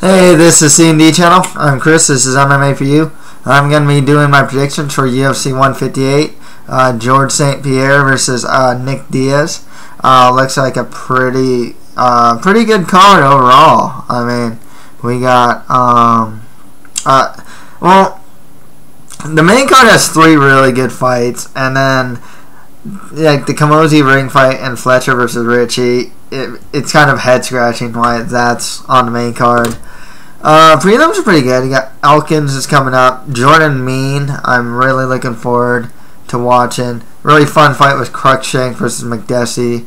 Hey, this is C&D channel. I'm Chris. This is MMA for you. I'm going to be doing my predictions for UFC 158. George St-Pierre versus Nick Diaz. Looks like a pretty good card overall. I mean, we got well, the main card has 3 really good fights, and then like the Camozzi ring fight and Fletcher versus Ricci. It's kind of head scratching why that's on the main card. Prelims are pretty good. You got Elkins is coming up. Jordan Mean, I'm really looking forward to watching. Really fun fight with Cruickshank versus Makdessi.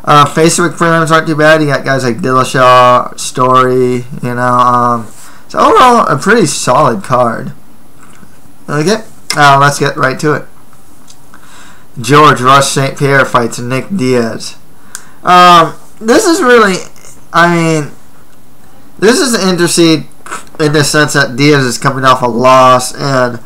Facebook prelims aren't too bad. You got guys like Dillashaw, Story, so overall a pretty solid card. Okay, let's get right to it. George Rush St-Pierre fights Nick Diaz. This is really, this is interesting in the sense that Diaz is coming off a loss, and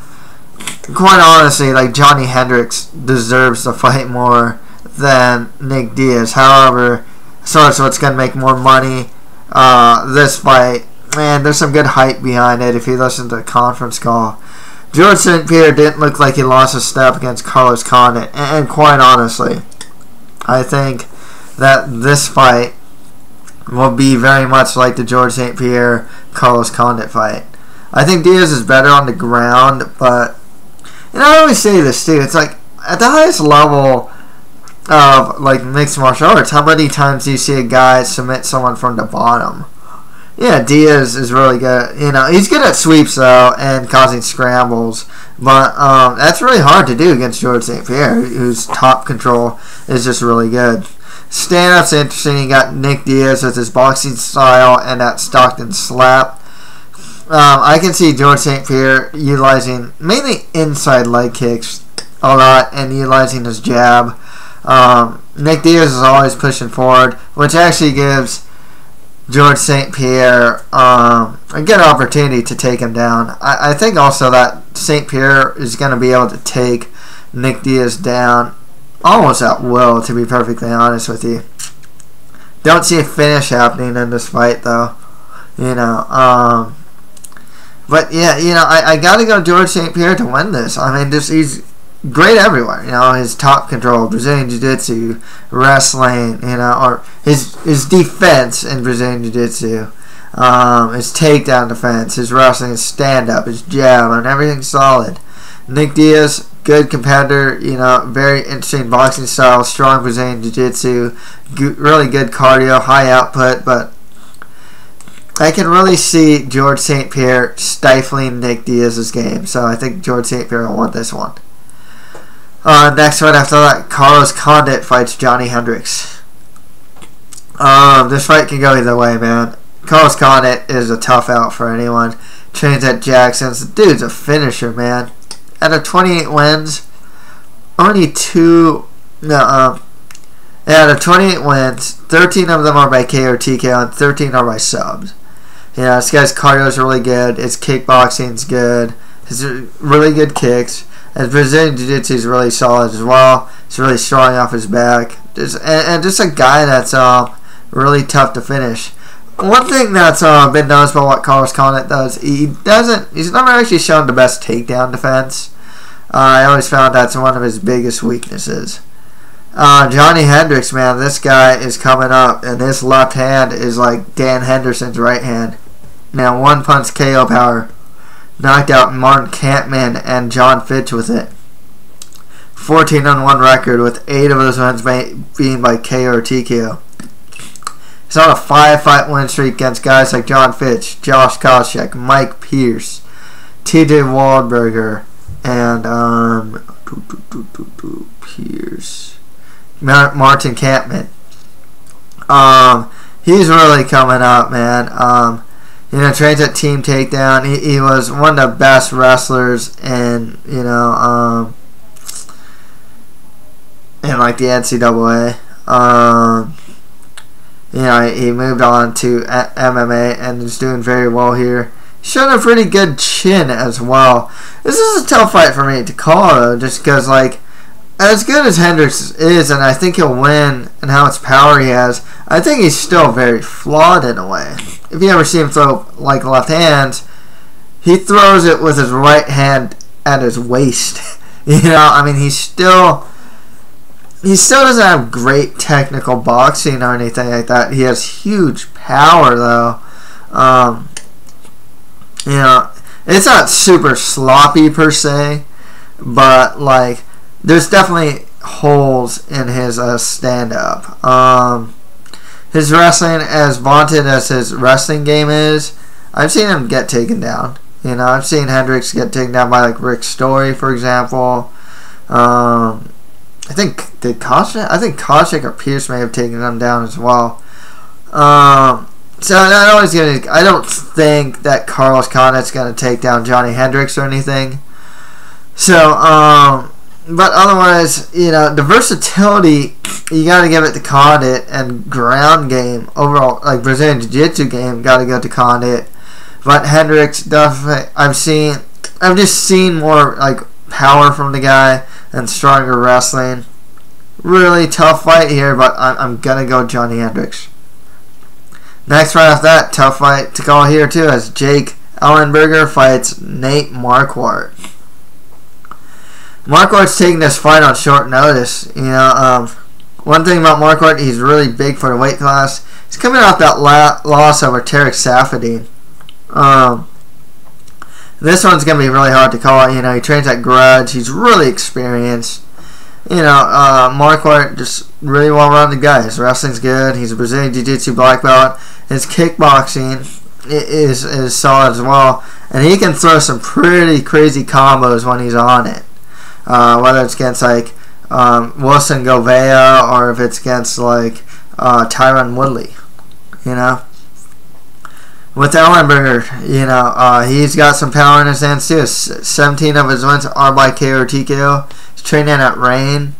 quite honestly, like Johnny Hendricks deserves to fight more than Nick Diaz. However, so it's going to make more money. This fight, man, there's some good hype behind it if you listen to the conference call. George St-Pierre didn't look like he lost a step against Condit, and quite honestly, I think that this fight will be very much like the George St-Pierre Condit fight. I think Diaz is better on the ground, but I always say this too. It's like at the highest level of like mixed martial arts, how many times do you see a guy submit someone from the bottom? Yeah, Diaz is really good. He's good at sweeps though and causing scrambles, but that's really hard to do against George St-Pierre, whose top control is just really good. Stand-up's interesting. You got Nick Diaz with his boxing style and that Stockton slap. I can see George St-Pierre utilizing mainly inside leg kicks a lot and utilizing his jab. Nick Diaz is always pushing forward, which actually gives George St-Pierre a good opportunity to take him down. I think also that St-Pierre is going to be able to take Nick Diaz down almost at will, to be perfectly honest with you. Don't see a finish happening in this fight though. But yeah, I gotta go George St-Pierre to win this. He's great everywhere. His top control, Brazilian Jiu-Jitsu, wrestling, or his defense in Brazilian Jiu-Jitsu, his takedown defense, his wrestling, his stand-up, his jab, and everything's solid. Nick Diaz, good competitor, very interesting boxing style, strong Brazilian Jiu-Jitsu, really good cardio, high output, but I can really see George St-Pierre stifling Nick Diaz's game, so I think George St-Pierre will win this one. Next one after that, Condit fights Johnny Hendricks. This fight can go either way, man. Condit is a tough out for anyone. Trains at Jackson's. The dude's a finisher, man. Out of 28 wins, only out of 28 wins, 13 of them are by KO or TKO and 13 are by subs. This guy's cardio is really good. His kickboxing's good. His really good kicks. His Brazilian Jiu-Jitsu is really solid as well. He's really strong off his back. Just a guy that's really tough to finish. One thing that's been noticed about what Condit does, he's never actually shown the best takedown defense. I always found that's one of his biggest weaknesses. Johnny Hendricks, man, this guy is coming up, and his left hand is like Dan Henderson's right hand. Now, one punch KO power. Knocked out Martin Kampmann and John Fitch with it. 14-1 record, with 8 of those wins being by KO or TKO. He's on a 5-fight win streak against guys like John Fitch, Josh Koscheck, Mike Pierce, TJ Waldberger, and Pierce, Martin Kampmann. He's really coming up, man. Trains at Team Takedown. He was one of the best wrestlers in like the NCAA. He moved on to MMA and is doing very well here. Showing a pretty good chin as well. This is a tough fight for me to call though, just because as good as Hendricks is, and I think he'll win, and how much power he has, I think he's still very flawed in a way. If you ever see him throw like left hands, he throws it with his right hand at his waist. You know, I mean, he still doesn't have great technical boxing or anything like that. He has huge power, though. You know, it's not super sloppy per se, but like there's definitely holes in his stand-up. His wrestling, as vaunted as his wrestling game is, I've seen him get taken down. You know, I've seen Hendricks get taken down by like Rick Story, for example. I think Cruickshank or Pierce may have taken him down as well. So I don't think that Carlos Condit's going to take down Johny Hendricks or anything. So, but otherwise, you know, the versatility, you got to give it to Condit, and ground game, overall, like Brazilian Jiu-Jitsu game, got to go to Condit. But Hendricks, definitely, I've just seen more like power from the guy and stronger wrestling. Really tough fight here, but I'm gonna go Johny Hendricks. Next fight after that, tough fight to call here too, as Jake Ellenberger fights Nate Marquardt. Marquardt's taking this fight on short notice. You know, one thing about Marquardt, he's really big for the weight class. He's coming off that loss over Tarek Safadine. This one's going to be really hard to call. You know, he trains at Grudge. He's really experienced. You know, Marquardt, just really well-rounded guy. His wrestling's good. He's a Brazilian Jiu-Jitsu black belt. His kickboxing is solid as well. And he can throw some pretty crazy combos when he's on it. Whether it's against, like, Wilson Govea or if it's against, like, Tyron Woodley. You know? With Ellenberger, you know, he's got some power in his hands too. 17 of his wins are by KO or TKO. He's training at Rain.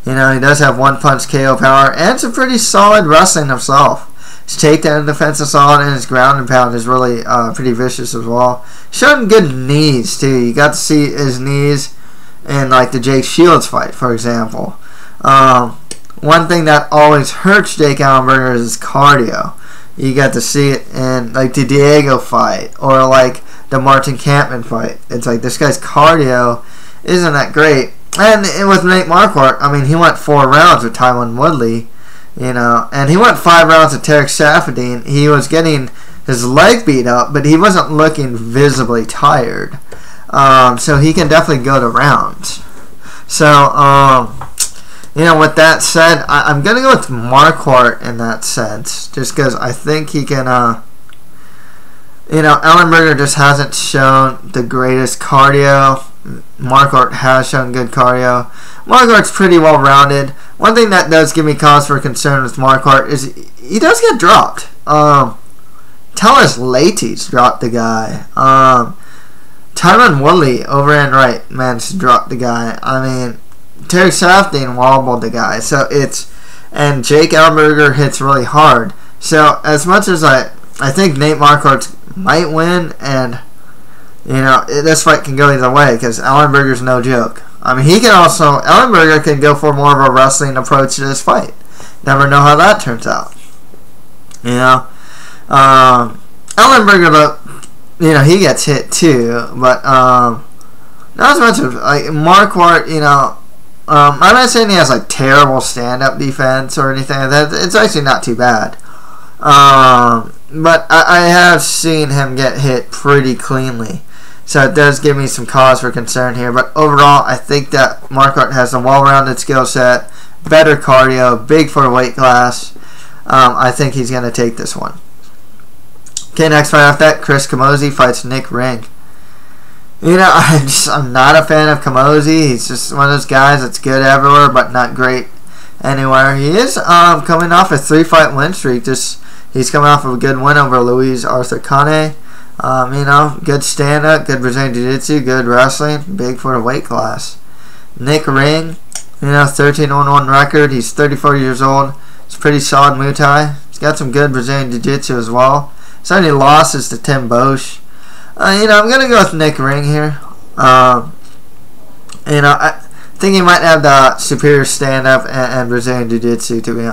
You know, he does have one punch KO power and some pretty solid wrestling himself. His takedown defense is solid, and his ground and pound is really pretty vicious as well. Showing good knees too. You got to see his knees in like the Jake Shields fight, for example. One thing that always hurts Jake Ellenberger is his cardio. You got to see it in like the Diego fight or like the Martin Kampmann fight. It's like this guy's cardio isn't that great. And with Nate Marquardt, I mean, he went 4 rounds with Tyron Woodley, you know, and he went 5 rounds with Tarek Safadine. He was getting his leg beat up, but he wasn't looking visibly tired. So he can definitely go to rounds. So, you know, with that said, I'm going to go with Marquardt in that sense, just because I think he can, you know, Ellenberger just hasn't shown the greatest cardio. Marquardt has shown good cardio. Marquardt's pretty well-rounded. One thing that does give me cause for concern with Marquardt is he does get dropped. Teles Leites dropped the guy. Tyron Woodley over and right managed to drop the guy. I mean, Tarek Safadine wobbled the guy. So and Jake Ellenberger hits really hard. So as much as I think Nate Marquardt might win, and you know, this fight can go either way because Ellenberger's no joke. I mean, Ellenberger can go for more of a wrestling approach to this fight. Never know how that turns out. You know, Ellenberger, though, you know, he gets hit too, but not as much of like Marquardt. You know, I'm not saying he has like terrible stand-up defense or anything like that. It's actually not too bad. But I have seen him get hit pretty cleanly. So it does give me some cause for concern here. But overall, I think that Marquardt has a well-rounded skill set, better cardio, big for a weight class. I think he's going to take this one. Okay, next fight after that, Chris Camozzi fights Nick Ring. You know, I'm not a fan of Camozzi. He's just one of those guys that's good everywhere, but not great anywhere. He is coming off a 3-fight win streak. He's coming off of a good win over Luis Arthur Cane. You know, good stand-up, good Brazilian Jiu-Jitsu, good wrestling, big for the weight class. Nick Ring, you know, 13-1 record. He's 34 years old. He's pretty solid Muay Thai. He's got some good Brazilian Jiu-Jitsu as well. So any losses to Tim Bosch. You know, I'm going to go with Nick Ring here. You know, think he might have the superior stand-up and Brazilian Jiu-Jitsu, to be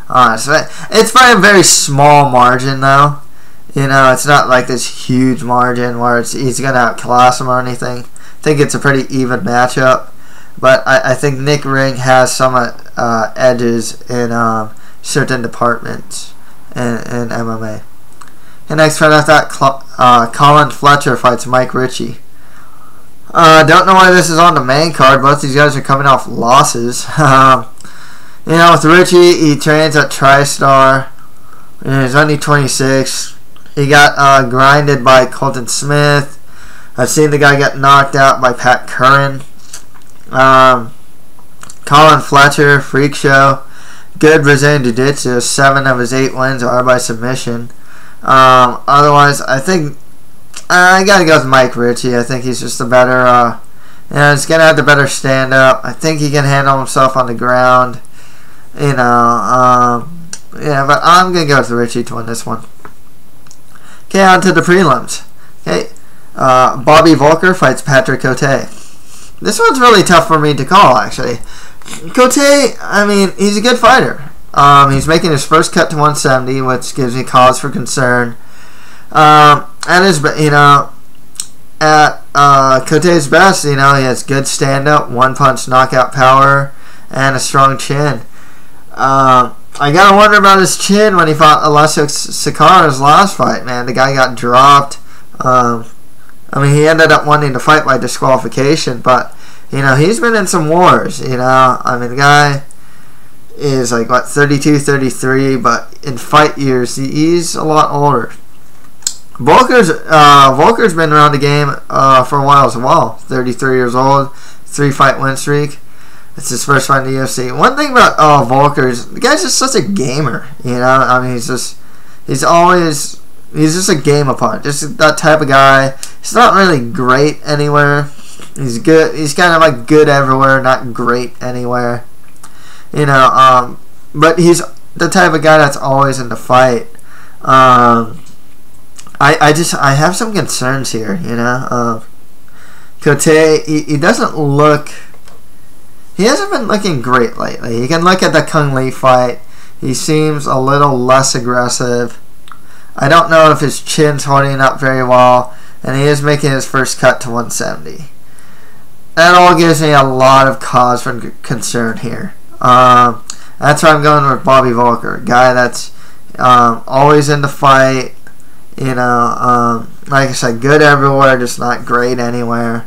honest. It's by a very small margin, though. You know, it's not like this huge margin where he's going to outclass him or anything. I think it's a pretty even matchup. But I think Nick Ring has some edges in certain departments in MMA. And next fight after that, Colin Fletcher fights Mike Ricci. Don't know why this is on the main card. Both these guys are coming off losses. You know, with Ricci, he trains at TriStar. He's only 26. He got grinded by Colton Smith. I've seen the guy get knocked out by Pat Curran. Colin Fletcher, freak show. Good Brazilian Jiu-Jitsu. 7 of his 8 wins are by submission. Otherwise, I think I gotta go with Mike Ricci. I think he's just a better, he's gonna have the better stand-up. I think he can handle himself on the ground. You know, yeah, but I'm gonna go with Ricci to win this one. Okay, on to the prelims. Okay, Bobby Voelker fights Patrick Cote. This one's really tough for me to call, actually. Cote, I mean, he's a good fighter. He's making his first cut to 170, which gives me cause for concern. At his, you know, at Cote's best, you know, he has good stand-up, one-punch knockout power, and a strong chin. I gotta wonder about his chin when he fought Alessio Sakara's last fight, man. The guy got dropped. I mean, he ended up wanting to fight by disqualification, but, you know, he's been in some wars, you know. I mean, the guy is like, what, 32, 33, but in fight years, he's a lot older. Voelker's been around the game for a while as well. 33 years old, 3-fight win streak. It's his first fight in the UFC. One thing about Voelker is the guy's just such a gamer. You know, I mean, he's just a game opponent. Just that type of guy. He's not really great anywhere. He's good. He's kind of like good everywhere, not great anywhere. You know, but he's the type of guy that's always in the fight. I have some concerns here, you know. Cote, he doesn't look. He hasn't been looking great lately. You can look at the Kung Lee fight. He seems a little less aggressive. I don't know if his chin's holding up very well, and he is making his first cut to 170. That all gives me a lot of cause for concern here. That's why I'm going with Bobby Voelker, a guy that's always in the fight. You know, like I said, good everywhere, just not great anywhere.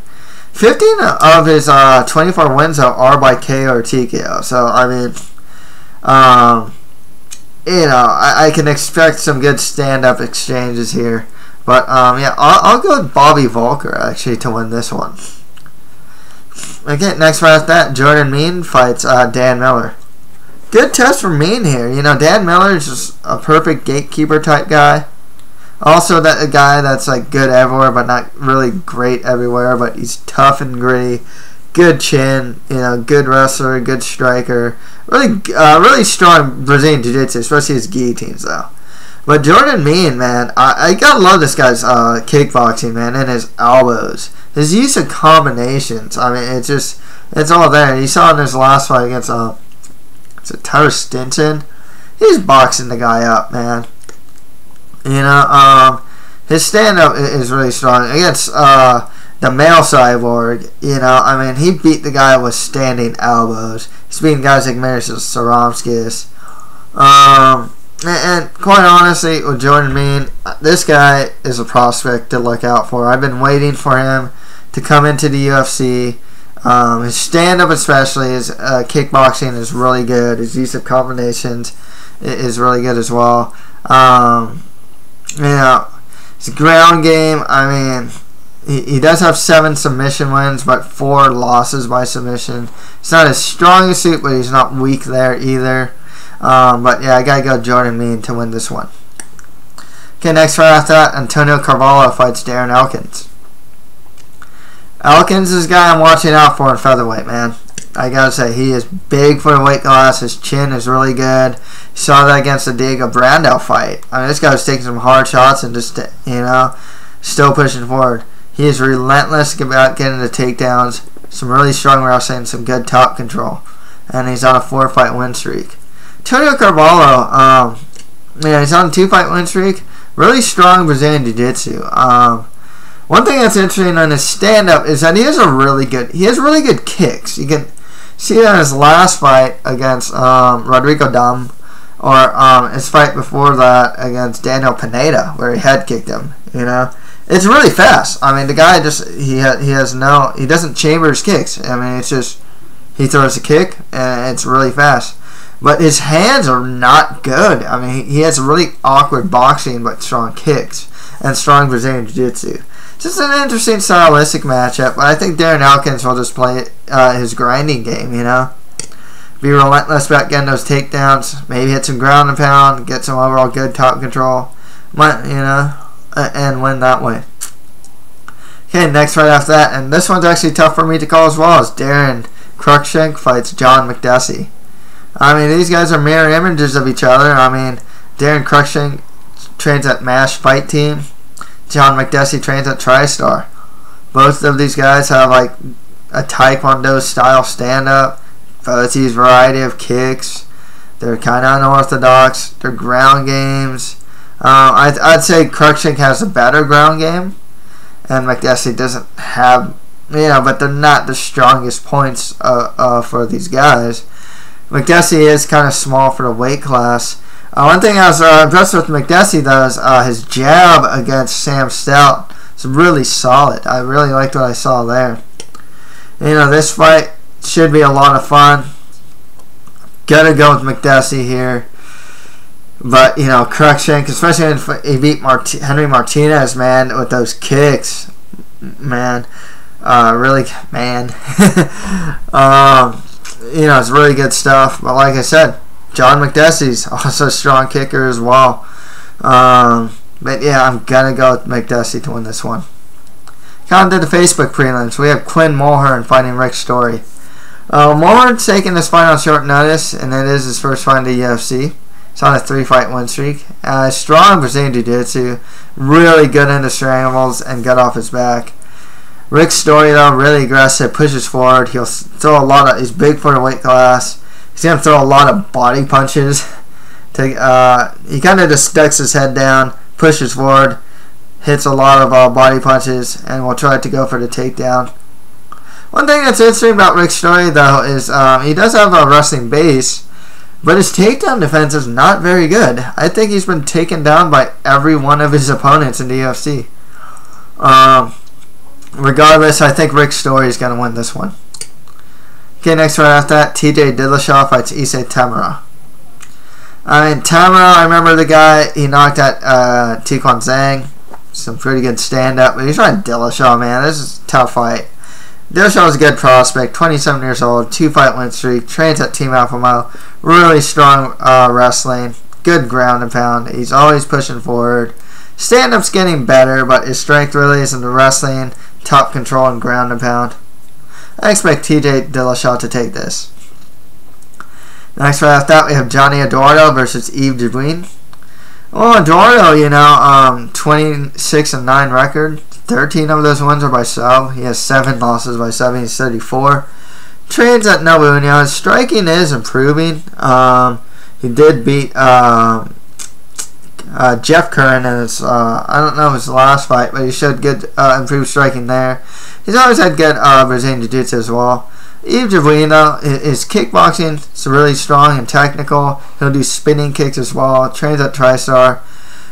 15 of his 24 wins though are by KO or TKO. So I mean, you know, I can expect some good stand-up exchanges here. But yeah, I'll go with Bobby Voelker actually to win this one. Okay, next fight after that, Jordan Mein fights Dan Miller. Good test for Mein here. You know, Dan Miller is just a perfect gatekeeper type guy. Also, that a guy that's like good everywhere, but not really great everywhere. But he's tough and gritty, good chin, you know, good wrestler, good striker. Really strong Brazilian Jiu-Jitsu, especially his guillotines though. But Jordan Mein, man, I gotta love this guy's kickboxing, man, and his elbows, his use of combinations. I mean, it's all there. You saw in his last fight against Tyler Stinson, he's boxing the guy up, man. You know, his stand-up is really strong against the male cyborg. You know, I mean, he beat the guy with standing elbows. He's beating guys like Marius Saromskis. And quite honestly, with Jordan Mein, this guy is a prospect to look out for. I've been waiting for him to come into the UFC. His stand-up especially, his kickboxing is really good. His use of combinations is really good as well. You know, his ground game, I mean, he does have 7 submission wins, but 4 losses by submission. It's not his strongest suit, but he's not weak there either. But yeah, I gotta go Jordan Mein to win this one. Okay, next fight after that, Antonio Carvalho fights Darren Elkins. Elkins is a guy I'm watching out for in featherweight, man. I gotta say, he is big for the weight class. His chin is really good. Saw that against the Diego Brandao fight. I mean, this guy was taking some hard shots and just, you know, still pushing forward. He is relentless about getting the takedowns. some really strong wrestling, some good top control, and he's on a 4-fight win streak. Antonio Carvalho, yeah, he's on a 2-fight win streak. Really strong Brazilian Jiu-Jitsu. One thing that's interesting on his stand-up is that he has really good kicks. You can see that in his last fight against Rodrigo Dam, or his fight before that against Daniel Pineda, where he head kicked him. You know, it's really fast. I mean, the guy he doesn't chamber his kicks. I mean, it's just he throws a kick and it's really fast. But his hands are not good. I mean, he has really awkward boxing but strong kicks and strong Brazilian Jiu-Jitsu. Just an interesting stylistic matchup. But I think Darren Elkins will just play his grinding game, you know. Be relentless about getting those takedowns. Maybe hit some ground and pound. Get some overall good top control. And win that way. Okay, next fight after that. And this one's actually tough for me to call as well. Is Darren Cruickshank fights John Makdessi. I mean, these guys are mirror images of each other. I mean, Darren Cruickshank trains at MASH Fight Team. John Makdessi trains at TriStar. Both of these guys have like a Taekwondo style stand-up. Both use variety of kicks. They're kind of unorthodox. They're ground games. I'd say Cruickshank has a better ground game, and Makdessi doesn't have, but they're not the strongest points for these guys. Makdessi is kind of small for the weight class. One thing I was impressed with Makdessi, though, is his jab against Sam Stout. It's really solid. I really liked what I saw there. This fight should be a lot of fun. Gotta go with Makdessi here. But, Cruickshank, especially if he beat Henry Martinez, man, with those kicks. Man. It's really good stuff. But like I said, John Makdessi's also a strong kicker as well. But yeah, I'm gonna go with Makdessi to win this one. Coming to the Facebook prelims, we have Quinn Mulhern fighting Rick Story. Mulhern's taking this fight on short notice, and it is his first fight in the UFC. He's on a 3-fight win streak. Strong Brazilian Jiu-Jitsu, really good into strangles and good off his back. Rick Story, though, really aggressive, pushes forward. He'll throw a lot of. He's big for the weight class. He's gonna throw a lot of body punches. He kind of just ducks his head down, pushes forward, hits a lot of body punches, and will try to go for the takedown. One thing that's interesting about Rick Story, though, is he does have a wrestling base, but his takedown defense is not very good. I think he's been taken down by every one of his opponents in the UFC. Regardless, I think Rick Story is going to win this one. Okay, next right after that, TJ Dillashaw fights vsTamura. Tamura, I remember the guy, he knocked out Tiquan Zhang. Some pretty good stand-up, but he's trying Dillashaw, man. This is a tough fight. Dillashaw is a good prospect, 27 years old, 2-fight win streak, trains at Team Alpha Mile, really strong wrestling, good ground and pound. He's always pushing forward. Stand-up's getting better, but his strength really is in the wrestling, top control, and ground and pound. I expect TJ Dillashaw to take this. Next right after that, we have Johnny Eduardo versus Yves Dubuin. Well, Eduardo, 26-9 record. 13 of those wins are by sub. He has 7 losses by sub. He's 34. Trains at Nobu. His striking is improving. He did beat Jeff Curran in his, I don't know his last fight, but he showed good improved striking there. He's always had good Brazilian Jiu-Jitsu as well. Yves Dubuin, though, his kickboxing is really strong and technical. He'll do spinning kicks as well. Trains at TriStar.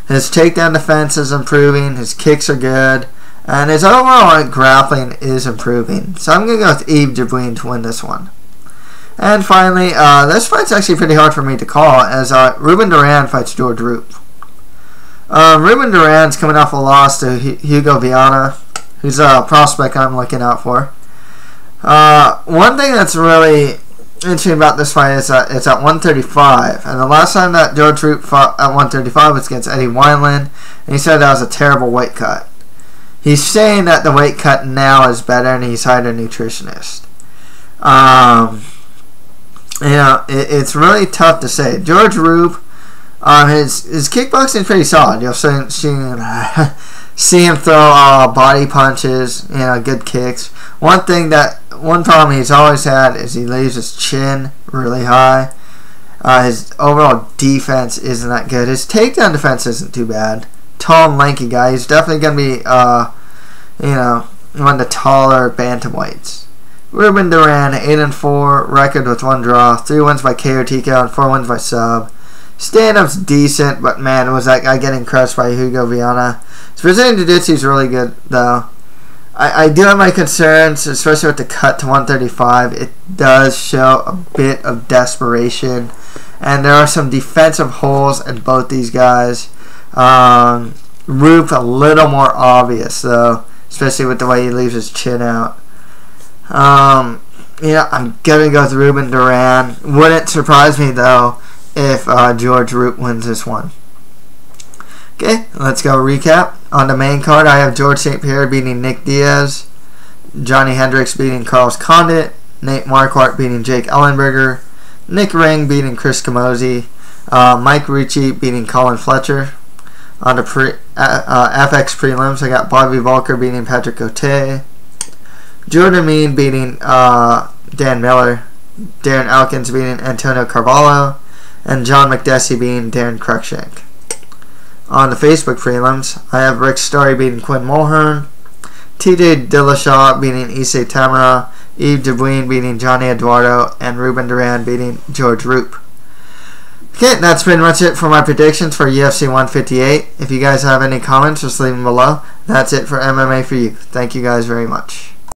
His takedown defense is improving. His kicks are good. And his overall grappling is improving. So I'm going to go with Yves Dubuin to win this one. And finally, this fight's actually pretty hard for me to call, as Ruben Duran fights George Roop. Ruben Duran's coming off a loss to Hugo Viana, who's a prospect I'm looking out for. One thing that's really interesting about this fight is that it's at 135, and the last time that George Roop fought at 135 was against Eddie Wineland, and he said that was a terrible weight cut. He's saying that the weight cut now is better, and he's hired a nutritionist. It's really tough to say. George Roop, his kickboxing is pretty solid. You'll see him throw body punches, good kicks. One thing that one problem he's always had is he leaves his chin really high. His overall defense isn't that good. His takedown defense isn't too bad. Tall and lanky guy. He's definitely going to be, one of the taller bantamweights. Ruben Duran, 8-4, record with 1 draw, 3 wins by KO TKO and 4 wins by sub. Stand-up's decent, but man, was that guy getting crushed by Hugo Viana. His Brazilian Jiu-Jitsu is really good, though. I do have my concerns, especially with the cut to 135. It does show a bit of desperation, and there are some defensive holes in both these guys. Roop a little more obvious, though, especially with the way he leaves his chin out. I'm gonna go with Ruben Duran. Wouldn't surprise me though if George Roop wins this one. Okay, let's go recap. On the main card, I have George St-Pierre beating Nick Diaz, Johnny Hendricks beating Carlos Condit, Nate Marquardt beating Jake Ellenberger, Nick Ring beating Chris Camozzi, Mike Ricci beating Colin Fletcher. On the FX prelims, I got Bobby Voelker beating Patrick Cote, Jordan Mean beating Dan Miller, Darren Elkins beating Antonio Carvalho, and John Makdessi beating Darren Cruickshank. On the Facebook prelims, I have Rick Story beating Quinn Mulhern, TJ Dillashaw beating vsTamura, Yves Dubuin beating Johnny Eduardo, and Ruben Duran beating George Roop. Okay, that's pretty much it for my predictions for UFC 158. If you guys have any comments, just leave them below. That's it for MMA for you. Thank you guys very much.